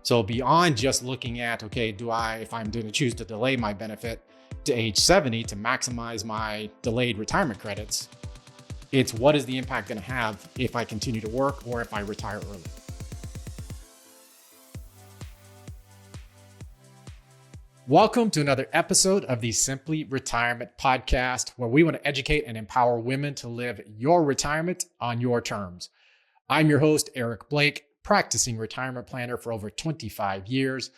So beyond just looking at, okay, if I'm going to choose to delay my benefit to age 70 to maximize my delayed retirement credits, it's what is the impact going to have if I continue to work or if I retire early. Welcome to another episode of the Simply Retirement Podcast, where we want to educate and empower women to live your retirement on your terms. I'm your host, Eric Blake, practicing retirement planner for over 25 years,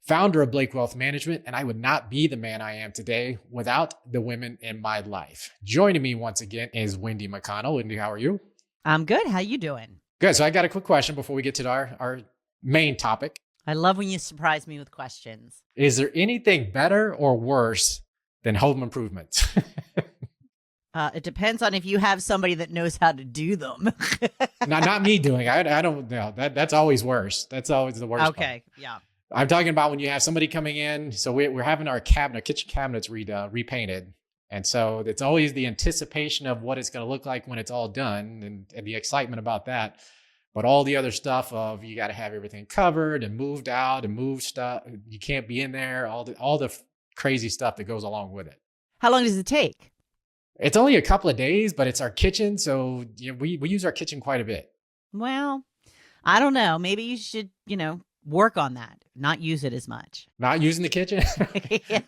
founder of Blake Wealth Management, and I would not be the man I am today without the women in my life. Joining me once again is Wendy McConnell. Wendy, how are you? I'm good. How you doing? Good. So I got a quick question before we get to our main topic. I love when you surprise me with questions. Is there anything better or worse than home improvements? It depends on if you have somebody that knows how to do them. Not me doing. I don't know. That's always worse. That's always the worst. Okay. Part. Yeah. I'm talking about when you have somebody coming in. So we're having our kitchen cabinets repainted. And so it's always the anticipation of what it's going to look like when it's all done and the excitement about that. But all the other stuff of you got to have everything covered and moved out and moved stuff. You can't be in there. All the crazy stuff that goes along with it. How long does it take? It's only a couple of days, but it's our kitchen. So we use our kitchen quite a bit. Well, I don't know. Maybe you should, work on that. Not use it as much. Not using the kitchen? Yeah.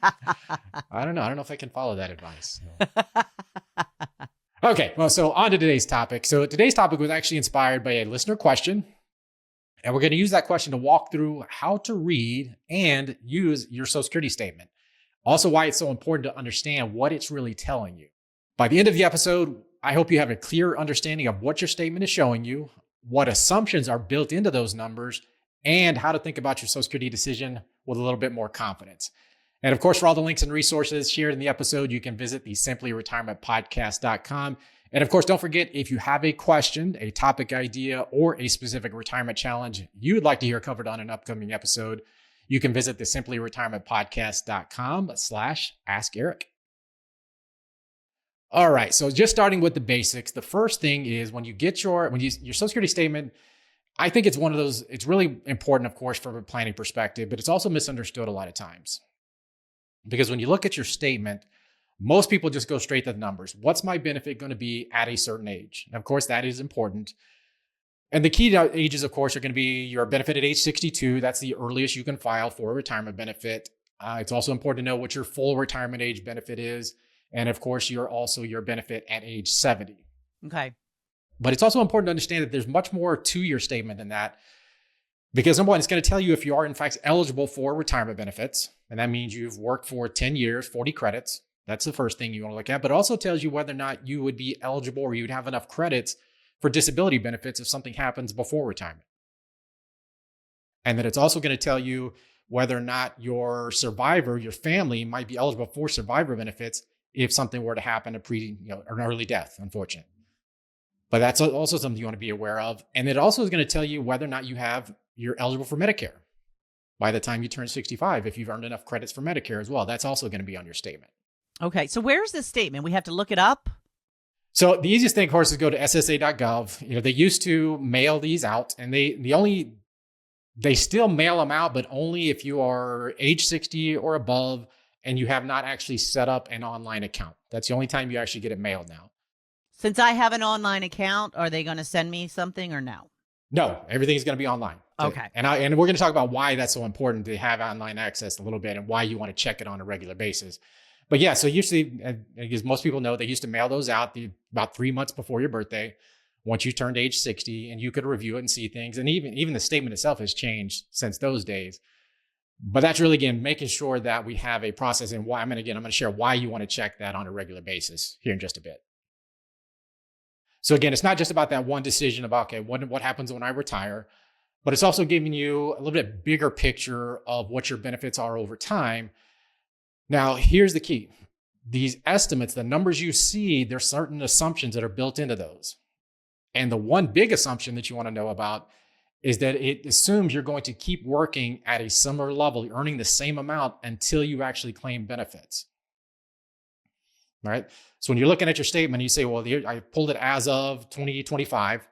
I don't know. I don't know if I can follow that advice. Okay, well, so on to today's topic. So today's topic was actually inspired by a listener question. And we're going to use that question to walk through how to read and use your Social Security statement. Also, why it's so important to understand what it's really telling you. By the end of the episode, I hope you have a clear understanding of what your statement is showing you, what assumptions are built into those numbers, and how to think about your Social Security decision with a little bit more confidence. And of course, for all the links and resources shared in the episode, you can visit the simplyretirementpodcast.com. And of course, don't forget, if you have a question, a topic idea, or a specific retirement challenge you would like to hear covered on an upcoming episode, you can visit the simplyretirementpodcast.com/Ask Eric. All right, so just starting with the basics, the first thing is when you get your Social Security statement, I think it's one of those, it's really important, of course, from a planning perspective, but it's also misunderstood a lot of times. Because when you look at your statement, most people just go straight to the numbers. What's my benefit going to be at a certain age? And of course, that is important. And the key ages, of course, are going to be your benefit at age 62. That's the earliest you can file for a retirement benefit. It's also important to know what your full retirement age benefit is. And of course, your benefit at age 70. Okay. But it's also important to understand that there's much more to your statement than that. Because number one, it's going to tell you if you are in fact eligible for retirement benefits. And that means you've worked for 10 years, 40 credits. That's the first thing you want to look at. But it also tells you whether or not you would be eligible or you'd have enough credits for disability benefits if something happens before retirement. And then it's also going to tell you whether or not your family might be eligible for survivor benefits if something were to happen, an early death, unfortunately. But that's also something you want to be aware of. And it also is going to tell you whether or not you're eligible for Medicare by the time you turn 65, if you've earned enough credits for Medicare as well. That's also going to be on your statement. Okay, so where's this statement? We have to look it up? So the easiest thing, of course, is go to ssa.gov. They used to mail these out, and they still mail them out, but only if you are age 60 or above and you have not actually set up an online account. That's the only time you actually get it mailed now. Since I have an online account, are they going to send me something or no? No, everything's going to be online. Okay. And we're going to talk about why that's so important to have online access a little bit and why you want to check it on a regular basis. But yeah, so usually, as most people know, they used to mail those out about 3 months before your birthday, once you turned age 60, and you could review it and see things. And even the statement itself has changed since those days. But that's really, again, making sure that we have a process and why. I'm going to share why you want to check that on a regular basis here in just a bit. So again, it's not just about that one decision about, okay, what happens when I retire, but it's also giving you a little bit bigger picture of what your benefits are over time. Now, here's the key. These estimates, the numbers you see, there's certain assumptions that are built into those. And the one big assumption that you want to know about is that it assumes you're going to keep working at a similar level, earning the same amount until you actually claim benefits. All right. So when you're looking at your statement, you say, well, I pulled it as of 2025.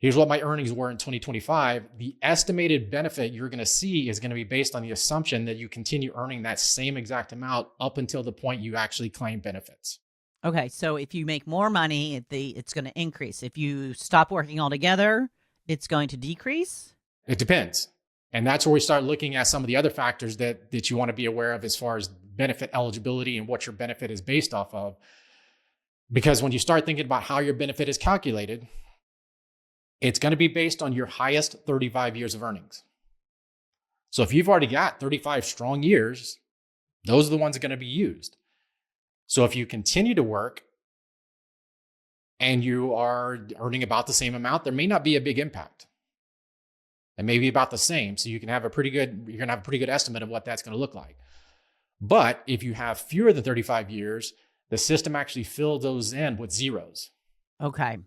Here's what my earnings were in 2025. The estimated benefit you're going to see is going to be based on the assumption that you continue earning that same exact amount up until the point you actually claim benefits. Okay, so if you make more money, it's going to increase. If you stop working altogether, it's going to decrease? It depends. And that's where we start looking at some of the other factors that you want to be aware of as far as benefit eligibility and what your benefit is based off of. Because when you start thinking about how your benefit is calculated, it's going to be based on your highest 35 years of earnings. So if you've already got 35 strong years, those are the ones that are going to be used. So if you continue to work and you are earning about the same amount, there may not be a big impact. It may be about the same. So you can have you're going to have a pretty good estimate of what that's going to look like. But if you have fewer than 35 years, the system actually fills those in with zeros. Okay.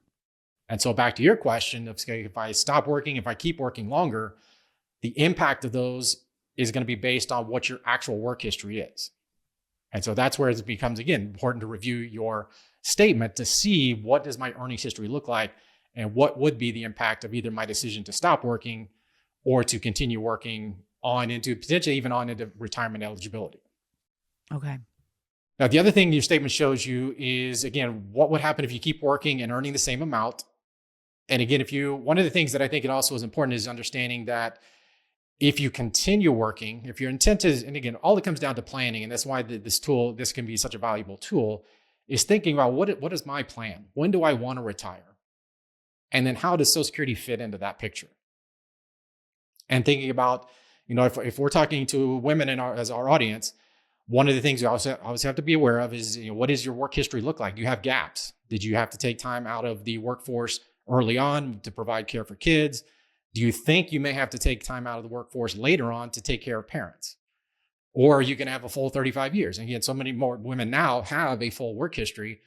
And so back to your question, if I stop working, if I keep working longer, the impact of those is going to be based on what your actual work history is. And so that's where it becomes, again, important to review your statement to see what does my earnings history look like and what would be the impact of either my decision to stop working or to continue working on into potentially even on into retirement eligibility. Okay. Now, the other thing your statement shows you is, again, what would happen if you keep working and earning the same amount? And again, one of the things that I think it also is important is understanding that if you continue working, if your intent is, and again, all it comes down to planning, and that's why this can be such a valuable tool, is thinking about what is my plan? When do I want to retire? And then how does Social Security fit into that picture? And thinking about, if we're talking to women as our audience, one of the things you always have to be aware of is, what does your work history look like? Do you have gaps? Did you have to take time out of the workforce early on to provide care for kids? Do you think you may have to take time out of the workforce later on to take care of parents? Or are you going to have a full 35 years? And again, so many more women now have a full work history,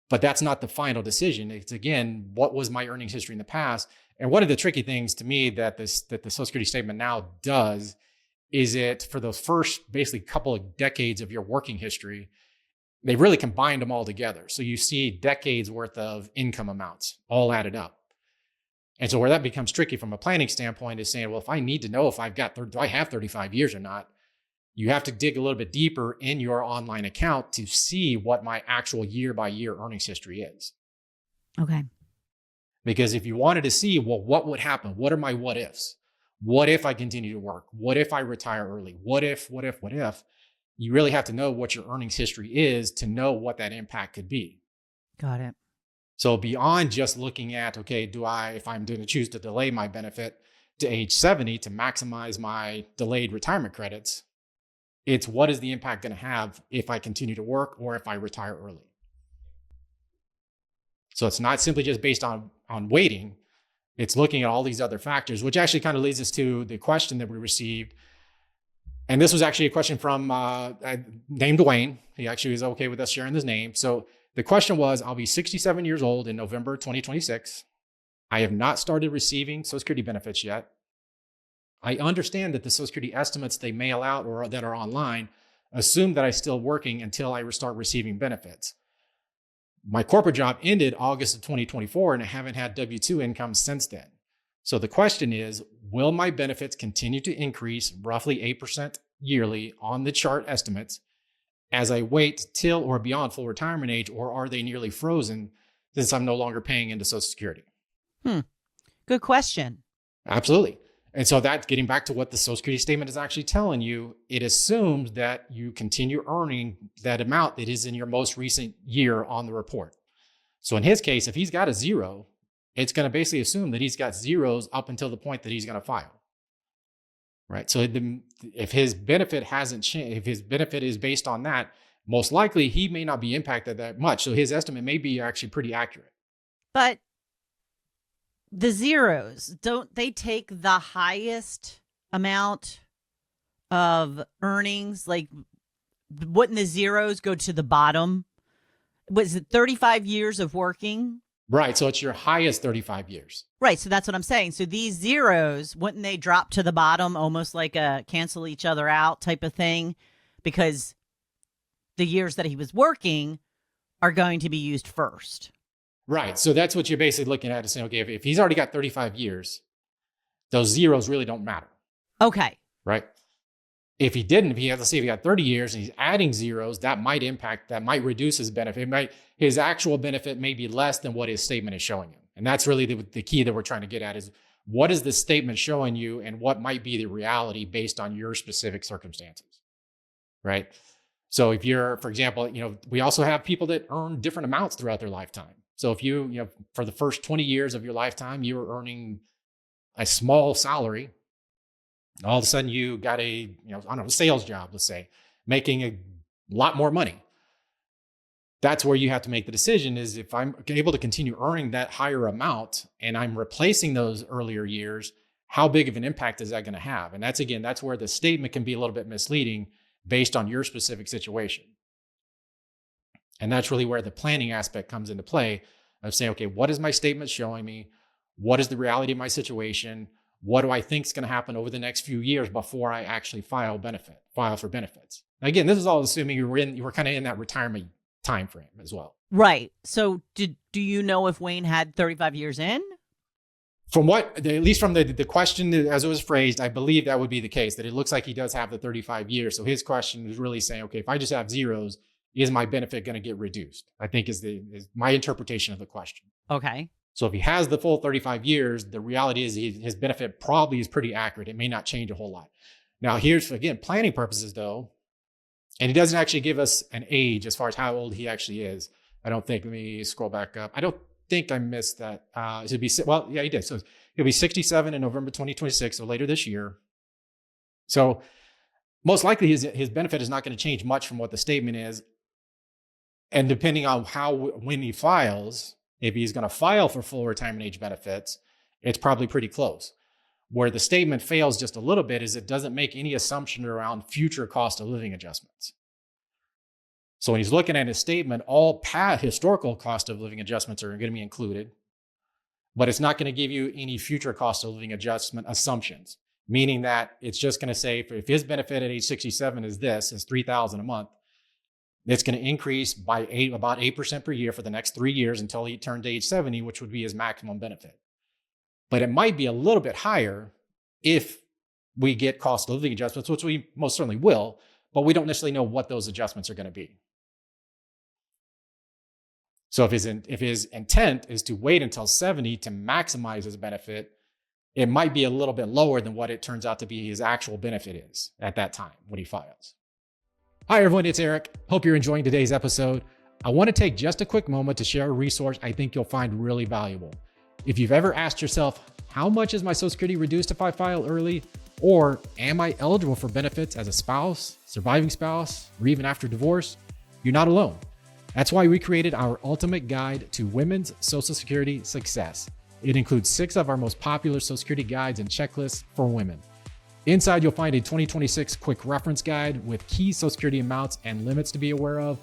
but that's not the final decision. It's, again, what was my earnings history in the past? And one of the tricky things to me that the Social Security statement now does is it, for the first basically couple of decades of your working history, they really combined them all together. So you see decades worth of income amounts all added up. And so where that becomes tricky from a planning standpoint is saying, well, if I need to know if do I have 35 years or not, you have to dig a little bit deeper in your online account to see what my actual year by year earnings history is. Okay. Because if you wanted to see, well, what would happen? What are my what ifs? What if I continue to work? What if I retire early? What if? You really have to know what your earnings history is to know what that impact could be. Got it. So beyond just looking at, okay, if I'm going to choose to delay my benefit to age 70 to maximize my delayed retirement credits, it's what is the impact going to have if I continue to work or if I retire early. So it's not simply just based on waiting. It's looking at all these other factors, which actually kind of leads us to the question that we received. And this was actually a question from named Dwayne. He actually was okay with us sharing his name. So the question was, I'll be 67 years old in November 2026. I have not started receiving Social Security benefits yet. I understand that the Social Security estimates they mail out or that are online assume that I'm still working until I start receiving benefits. My corporate job ended August of 2024, and I haven't had W-2 income since then. So the question is, will my benefits continue to increase roughly 8% yearly on the chart estimates as I wait till or beyond full retirement age, or are they nearly frozen since I'm no longer paying into Social Security? Good question. Absolutely. And so that's getting back to what the Social Security statement is actually telling you. It assumes that you continue earning that amount that is in your most recent year on the report. So in his case, if he's got a zero, it's going to basically assume that he's got zeros up until the point that he's going to file. Right. So if his benefit hasn't changed, if his benefit is based on that, most likely he may not be impacted that much. So his estimate may be actually pretty accurate. But the zeros, don't they take the highest amount of earnings? Like, wouldn't the zeros go to the bottom? Was it 35 years of working? Right. So it's your highest 35 years. Right. So that's what I'm saying. So these zeros, wouldn't they drop to the bottom almost like a cancel each other out type of thing? Because the years that he was working are going to be used first. Right. So that's what you're basically looking at is saying, okay, if he's already got 35 years, those zeros really don't matter. Okay. Right. If he didn't, let's say if he got 30 years and he's adding zeros, that might reduce his benefit. His actual benefit may be less than what his statement is showing him. And that's really the key that we're trying to get at is what is the statement showing you and what might be the reality based on your specific circumstances. Right. So if you're, for example, we also have people that earn different amounts throughout their lifetime. So if you for the first 20 years of your lifetime, you were earning a small salary, all of a sudden you got a sales job, let's say, making a lot more money. That's where you have to make the decision is if I'm able to continue earning that higher amount and I'm replacing those earlier years, how big of an impact is that going to have? And that's where the statement can be a little bit misleading based on your specific situation. And that's really where the planning aspect comes into play of saying, okay, what is my statement showing me? What is the reality of my situation? What do I think is going to happen over the next few years before I actually file for benefits? Now, again, this is all assuming you were kind of in that retirement time frame as well. Right. So do you know if Wayne had 35 years in? From at least from the question as it was phrased, I believe that would be the case, that it looks like he does have the 35 years. So his question is really saying, okay, if I just have zeros, is my benefit going to get reduced? I think is my interpretation of the question. Okay. So if he has the full 35 years, the reality is his benefit probably is pretty accurate. It may not change a whole lot. Now here's, again, planning purposes though, and he doesn't actually give us an age as far as how old he actually is. I don't think, let me scroll back up. I don't think I missed that. He did. So he'll be 67 in November 2026, so later this year. So most likely his benefit is not going to change much from what the statement is. And depending on when he files, if he's going to file for full retirement age benefits, it's probably pretty close. Where the statement fails just a little bit is it doesn't make any assumption around future cost of living adjustments. So when he's looking at his statement, all past historical cost of living adjustments are going to be included, but it's not going to give you any future cost of living adjustment assumptions, meaning that it's just going to say if his benefit at age 67 is $3,000 a month, it's going to increase by about 8% per year for the next 3 years until he turned age 70, which would be his maximum benefit. But it might be a little bit higher if we get cost of living adjustments, which we most certainly will, but we don't necessarily know what those adjustments are going to be. So if his intent is to wait until 70 to maximize his benefit, it might be a little bit lower than what it turns out to be his actual benefit is at that time when he files. Hi everyone, it's Eric. Hope you're enjoying today's episode. I want to take just a quick moment to share a resource I think you'll find really valuable. If you've ever asked yourself, how much is my Social Security reduced if I file early? Or am I eligible for benefits as a spouse, surviving spouse, or even after divorce? You're not alone. That's why we created our ultimate guide to women's Social Security success. It includes 6 of our most popular Social Security guides and checklists for women. Inside, you'll find a 2026 quick reference guide with key Social Security amounts and limits to be aware of,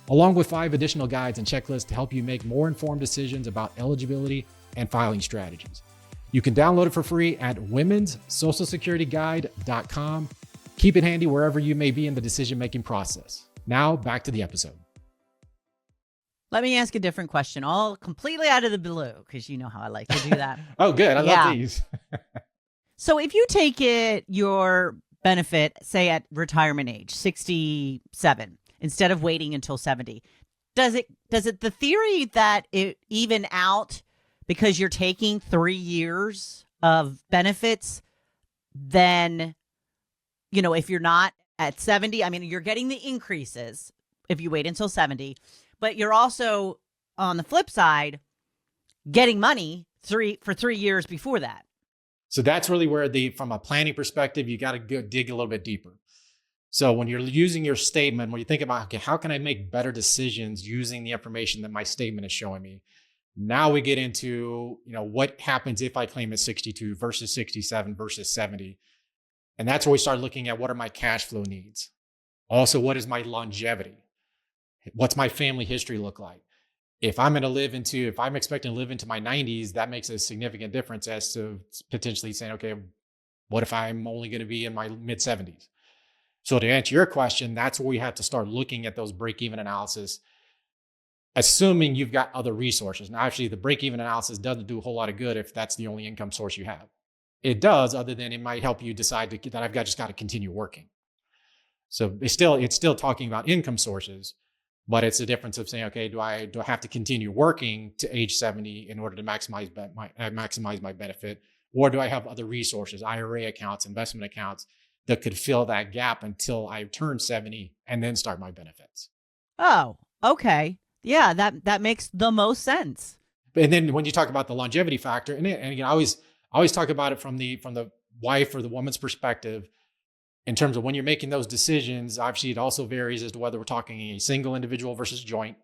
along with 5 additional guides and checklists to help you make more informed decisions about eligibility and filing strategies. You can download it for free at womenssocialsecurityguide.com. Keep it handy wherever you may be in the decision-making process. Now, back to the episode. Let me ask a different question, all completely out of the blue, because you know how I like to do that. Oh, good. I love these. So if you take your benefit, say at retirement age, 67, instead of waiting until 70, does it the theory that it even out because you're taking 3 years of benefits, then, if you're not at 70, I mean, you're getting the increases if you wait until 70, but you're also, on the flip side, getting money for 3 years before that. So that's really where from a planning perspective, you got to go dig a little bit deeper. So when you're using your statement, when you think about, okay, how can I make better decisions using the information that my statement is showing me? Now we get into, what happens if I claim at 62 versus 67 versus 70. And that's where we start looking at what are my cash flow needs? Also, what is my longevity? What's my family history look like? If I'm expecting to live into my 90s, that makes a significant difference as to potentially saying, okay, what if I'm only going to be in my mid 70s? So to answer your question, that's where we have to start looking at those break-even analysis. assuming you've got other resources. Now, actually, the break-even analysis doesn't do a whole lot of good if that's the only income source you have. It does, other than it might help you decide that I've just got to continue working. So it's still talking about income sources, but it's a difference of saying, okay, do I have to continue working to age 70 in order to maximize my benefit, or do I have other resources, IRA accounts, investment accounts that could fill that gap until I turn 70 and then start my benefits? Oh, okay. Yeah, that makes the most sense. And then when you talk about the longevity factor, and again, I always talk about it from the wife or the woman's perspective. In terms of when you're making those decisions, obviously it also varies as to whether we're talking a single individual versus joint,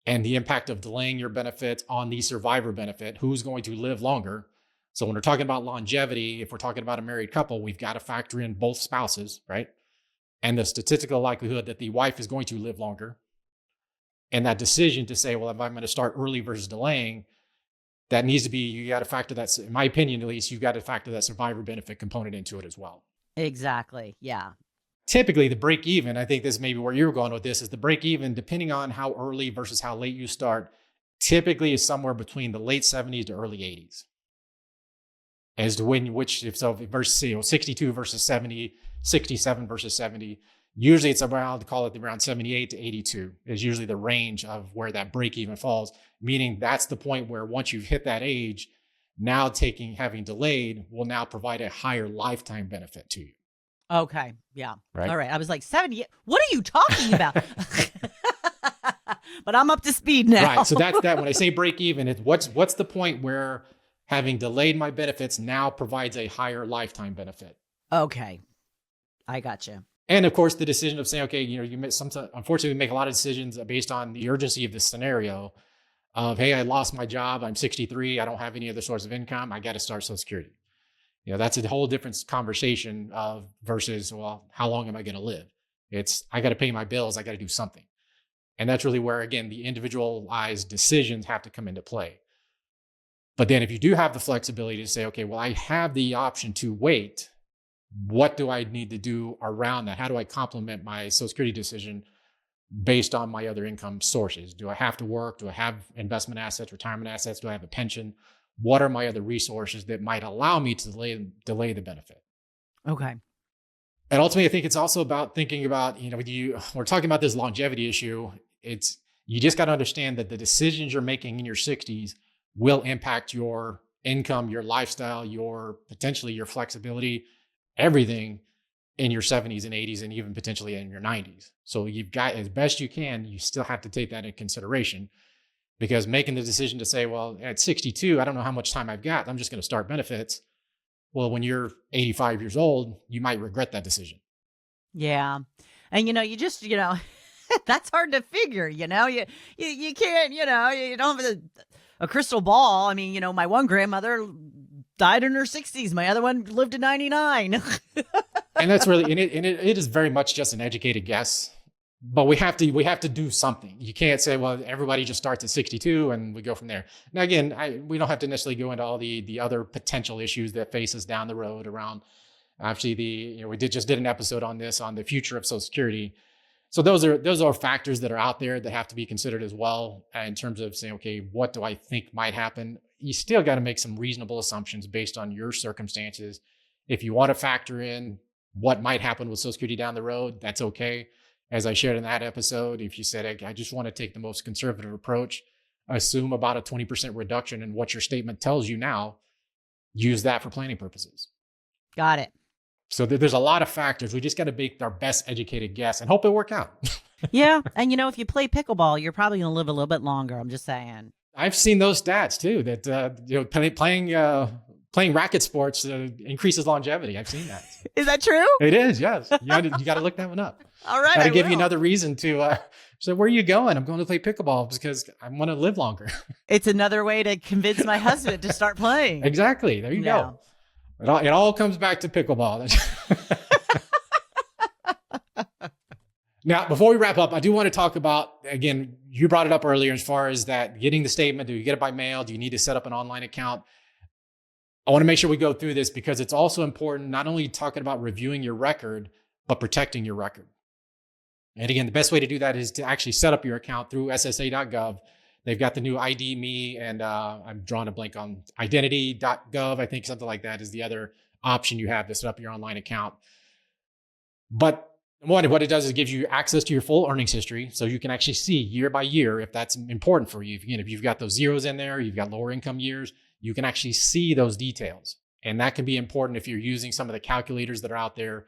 and the impact of delaying your benefits on the survivor benefit, who's going to live longer. So when we're talking about longevity, if we're talking about a married couple, we've got to factor in both spouses, right? And the statistical likelihood that the wife is going to live longer. And that decision to say, well, if I'm going to start early versus delaying, that needs to be, you got to factor that, in my opinion, at least, you've got to factor that survivor benefit component into it as well. Exactly. Yeah. Typically, the break even, I think this may be where you're going with this, is the break even, depending on how early versus how late you start, typically is somewhere between the late 70s to early 80s. As to versus 62 versus 70, 67 versus 70, usually it's around 78 to 82 is usually the range of where that break even falls, meaning that's the point where once you've hit that age, now having delayed will now provide a higher lifetime benefit to you. Okay. Yeah. Right. All right. I was like 70. What are you talking about? But I'm up to speed now. Right. So that's that. When I say break even, it's what's the point where having delayed my benefits now provides a higher lifetime benefit. Okay. I gotcha. And of course, the decision of saying, okay, unfortunately, we make a lot of decisions based on the urgency of the scenario of, hey, I lost my job. I'm 63. I don't have any other source of income. I got to start Social Security. That's a whole different conversation versus, well, how long am I going to live? It's, I got to pay my bills. I got to do something. And that's really where, again, the individualized decisions have to come into play. But then if you do have the flexibility to say, okay, well, I have the option to wait, what do I need to do around that? How do I complement my Social Security decision based on my other income sources? Do I have to work? Do I have investment assets, retirement assets? Do I have a pension? What are my other resources that might allow me to delay the benefit? Okay. And ultimately, I think it's also about thinking about, we're talking about this longevity issue. You just got to understand that the decisions you're making in your 60s will impact your income, your lifestyle, potentially your flexibility, everything in your 70s and 80s, and even potentially in your 90s. So you've got, as best you can, you still have to take that into consideration, because making the decision to say, well, at 62, I don't know how much time I've got, I'm just going to start benefits. Well, when you're 85 years old, you might regret that decision. Yeah. And, you just, that's hard to figure, you can't, you don't have a crystal ball. I mean, my one grandmother died in her 60s. My other one lived to 99. And that's really, it is very much just an educated guess, but we have to do something. You can't say, well, everybody just starts at 62 and we go from there. Now, again, we don't have to necessarily go into all the other potential issues that face us down the road around, actually we just did an episode on this, on the future of Social Security. So those are factors that are out there that have to be considered as well, in terms of saying, okay, what do I think might happen? You still got to make some reasonable assumptions based on your circumstances. If you want to factor in what might happen with Social Security down the road, that's okay. As I shared in that episode, if you said, I just want to take the most conservative approach, assume about a 20% reduction in what your statement tells you now, use that for planning purposes. Got it. So there's a lot of factors. We just got to make our best educated guess and hope it work out. Yeah. And if you play pickleball, you're probably going to live a little bit longer. I'm just saying. I've seen those stats too, that playing racket sports increases longevity. I've seen that. Is that true? It is, yes. You got to look that one up. All right. To give you another reason to say, where are you going? I'm going to play pickleball because I want to live longer. It's another way to convince my husband to start playing. Exactly. There you go. It all comes back to pickleball. Now, before we wrap up, I do want to talk about, again, you brought it up earlier as far as that getting the statement. Do you get it by mail? Do you need to set up an online account? I want to make sure we go through this because it's also important, not only talking about reviewing your record, but protecting your record. And again, the best way to do that is to actually set up your account through ssa.gov. They've got the new ID Me, and I'm drawing a blank on identity.gov. I think something like that is the other option you have to set up your online account. But what it does is it gives you access to your full earnings history, so you can actually see year by year if that's important for you. If you've got those zeros in there, you've got lower income years, you can actually see those details. And that can be important if you're using some of the calculators that are out there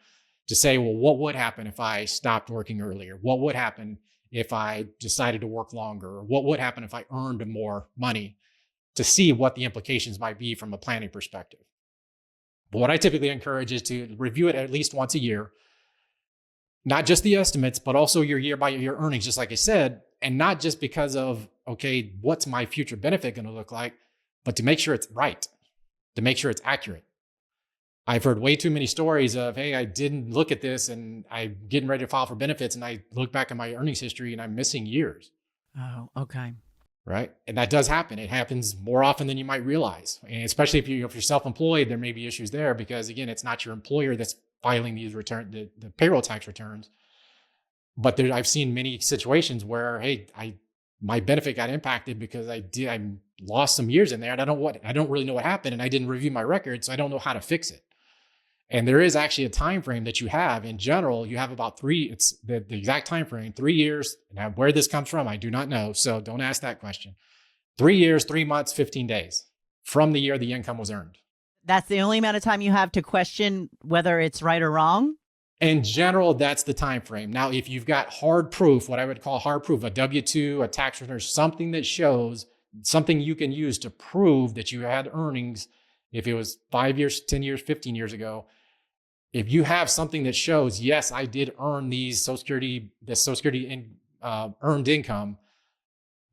to say, well, what would happen if I stopped working earlier? What would happen if I decided to work longer? Or what would happen if I earned more money, to see what the implications might be from a planning perspective. But what I typically encourage is to review it at least once a year, not just the estimates, but also your year by year earnings, just like I said, and not just because of, okay, what's my future benefit going to look like, but to make sure it's right, to make sure it's accurate. I've heard way too many stories of, hey, I didn't look at this and I'm getting ready to file for benefits, and I look back at my earnings history and I'm missing years. Oh, okay. Right. And that does happen. It happens more often than you might realize. And especially if you're self-employed, there may be issues there because, again, it's not your employer that's filing these the payroll tax returns. But I've seen many situations where, hey, my benefit got impacted because I lost some years in there, and I don't really know what happened, and I didn't review my record, so I don't know how to fix it. And there is actually a time frame that you have. In general, you have about it's the exact time frame, 3 years. Now, where this comes from, I do not know, so don't ask that question. 3 years, 3 months, 15 days from the year the income was earned. That's the only amount of time you have to question whether it's right or wrong? In general, that's the time frame. Now, if you've got hard proof, what I would call hard proof, a W-2, a tax return, something that shows, something you can use to prove that you had earnings, if it was 5 years, 10 years, 15 years ago, if you have something that shows, yes, I did earn the Social Security earned income,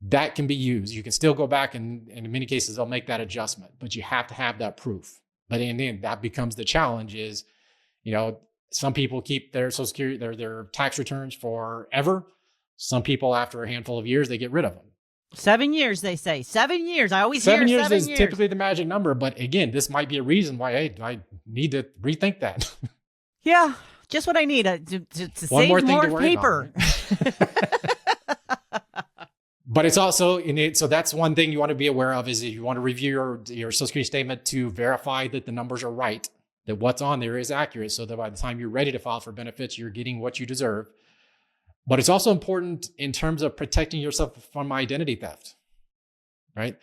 that can be used. You can still go back and in many cases, they'll make that adjustment, but you have to have that proof. But in the end, that becomes the challenge is, some people keep their Social Security, their tax returns forever. Some people, after a handful of years, they get rid of them. 7 years, they say. 7 years. I always hear 7 years. 7 years is typically the magic number. But again, this might be a reason why, hey, I need to rethink that. Yeah, just what I need to save more thing more to worry paper. About, right? But it's also so that's one thing you want to be aware of is if you want to review your Social Security statement to verify that the numbers are right, that what's on there is accurate, so that by the time you're ready to file for benefits, you're getting what you deserve. But it's also important in terms of protecting yourself from identity theft, right?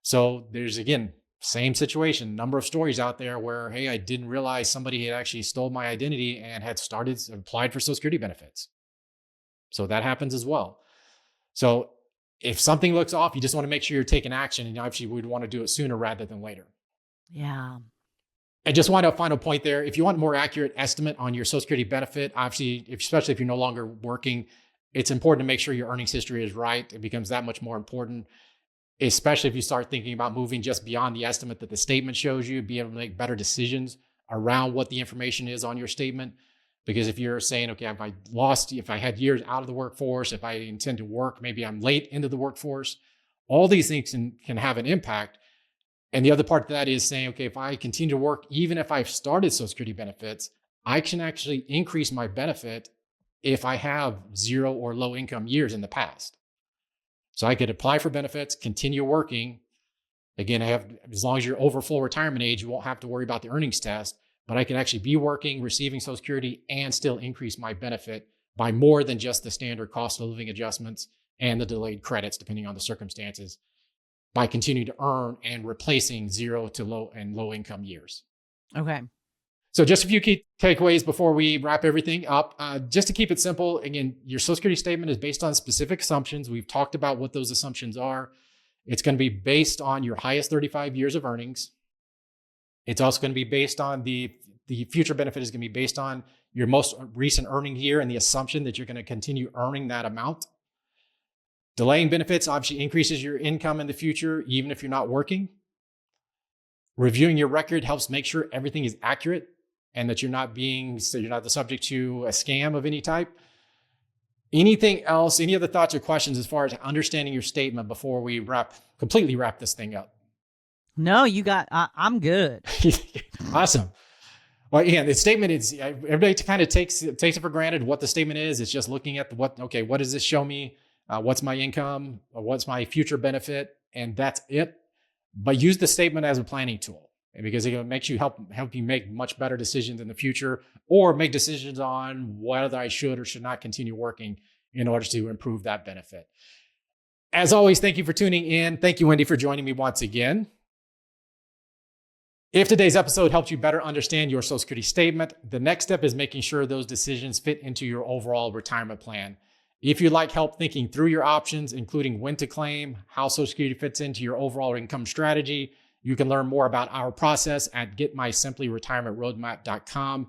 So there's, again, same situation, number of stories out there where, hey, I didn't realize somebody had actually stole my identity and had applied for Social Security benefits. So that happens as well. So if something looks off, you just want to make sure you're taking action, and obviously we'd want to do it sooner rather than later. Yeah. I just want a final point there. If you want a more accurate estimate on your Social Security benefit, obviously, especially if you're no longer working, it's important to make sure your earnings history is right. It becomes that much more important, especially if you start thinking about moving just beyond the estimate that the statement shows you, be able to make better decisions around what the information is on your statement. Because if you're saying, okay, if I had years out of the workforce, if I intend to work, maybe I'm late into the workforce, all these things can have an impact. And the other part of that is saying, okay, if I continue to work, even if I've started Social Security benefits, I can actually increase my benefit if I have 0 or low income years in the past. So I could apply for benefits, continue working. Again, as long as you're over full retirement age, you won't have to worry about the earnings test, but I can actually be working, receiving Social Security, and still increase my benefit by more than just the standard cost of living adjustments and the delayed credits, depending on the circumstances, by continuing to earn and replacing 0 to low income years. Okay. So just a few key takeaways before we wrap everything up. Just to keep it simple, again, your Social Security statement is based on specific assumptions. We've talked about what those assumptions are. It's going to be based on your highest 35 years of earnings. It's also going to be based on the future benefit is going to be based on your most recent earning year and the assumption that you're going to continue earning that amount. Delaying benefits obviously increases your income in the future, even if you're not working. Reviewing your record helps make sure everything is accurate and that you're not the subject to a scam of any type. Anything else, any other thoughts or questions as far as understanding your statement before we completely wrap this thing up? No, I'm good. Awesome. Well, again, the statement is everybody kind of takes it for granted what the statement is. It's just looking at what does this show me? What's my income? What's my future benefit? And that's it. But use the statement as a planning tool because it makes you help you make much better decisions in the future, or make decisions on whether I should or should not continue working in order to improve that benefit. As always, thank you for tuning in. Thank you, Wendy, for joining me once again. If today's episode helped you better understand your Social Security statement, the next step is making sure those decisions fit into your overall retirement plan. If you'd like help thinking through your options, including when to claim, how Social Security fits into your overall income strategy, you can learn more about our process at getmysimplyretirementroadmap.com.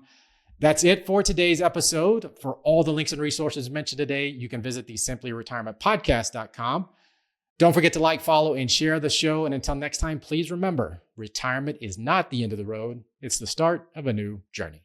That's it for today's episode. For all the links and resources mentioned today, you can visit the simplyretirementpodcast.com. Don't forget to like, follow, and share the show. And until next time, please remember, retirement is not the end of the road. It's the start of a new journey.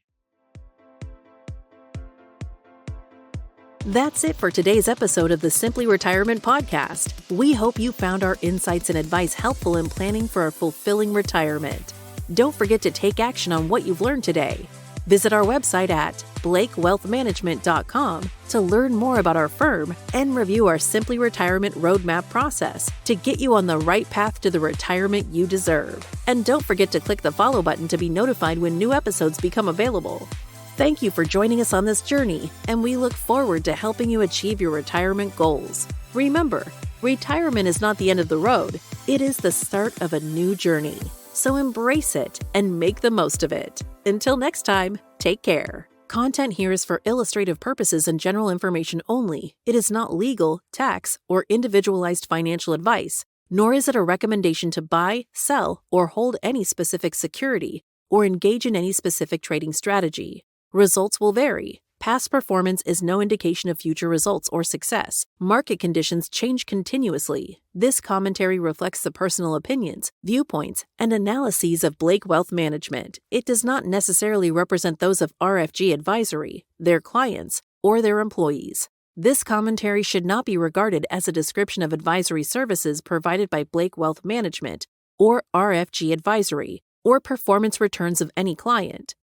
That's it for today's episode of the Simply Retirement Podcast. We hope you found our insights and advice helpful in planning for a fulfilling retirement. Don't forget to take action on what you've learned today. Visit our website at blakewealthmanagement.com to learn more about our firm and review our Simply Retirement Roadmap process to get you on the right path to the retirement you deserve. And don't forget to click the follow button to be notified when new episodes become available. Thank you for joining us on this journey, and we look forward to helping you achieve your retirement goals. Remember, retirement is not the end of the road, it is the start of a new journey. So embrace it and make the most of it. Until next time, take care. Content here is for illustrative purposes and general information only. It is not legal, tax, or individualized financial advice, nor is it a recommendation to buy, sell, or hold any specific security, or engage in any specific trading strategy. Results will vary. Past performance is no indication of future results or success. Market conditions change continuously. This commentary reflects the personal opinions, viewpoints, and analyses of Blake Wealth Management. It does not necessarily represent those of RFG Advisory, their clients, or their employees. This commentary should not be regarded as a description of advisory services provided by Blake Wealth Management or RFG Advisory, or performance returns of any client.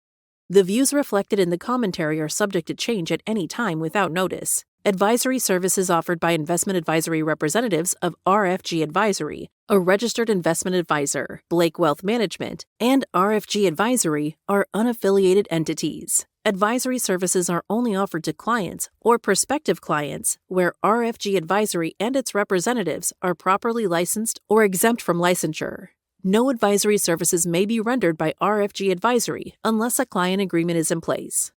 The views reflected in the commentary are subject to change at any time without notice. Advisory services offered by investment advisory representatives of RFG Advisory, a registered investment advisor, Blake Wealth Management, and RFG Advisory are unaffiliated entities. Advisory services are only offered to clients or prospective clients where RFG Advisory and its representatives are properly licensed or exempt from licensure. No advisory services may be rendered by RFG Advisory unless a client agreement is in place.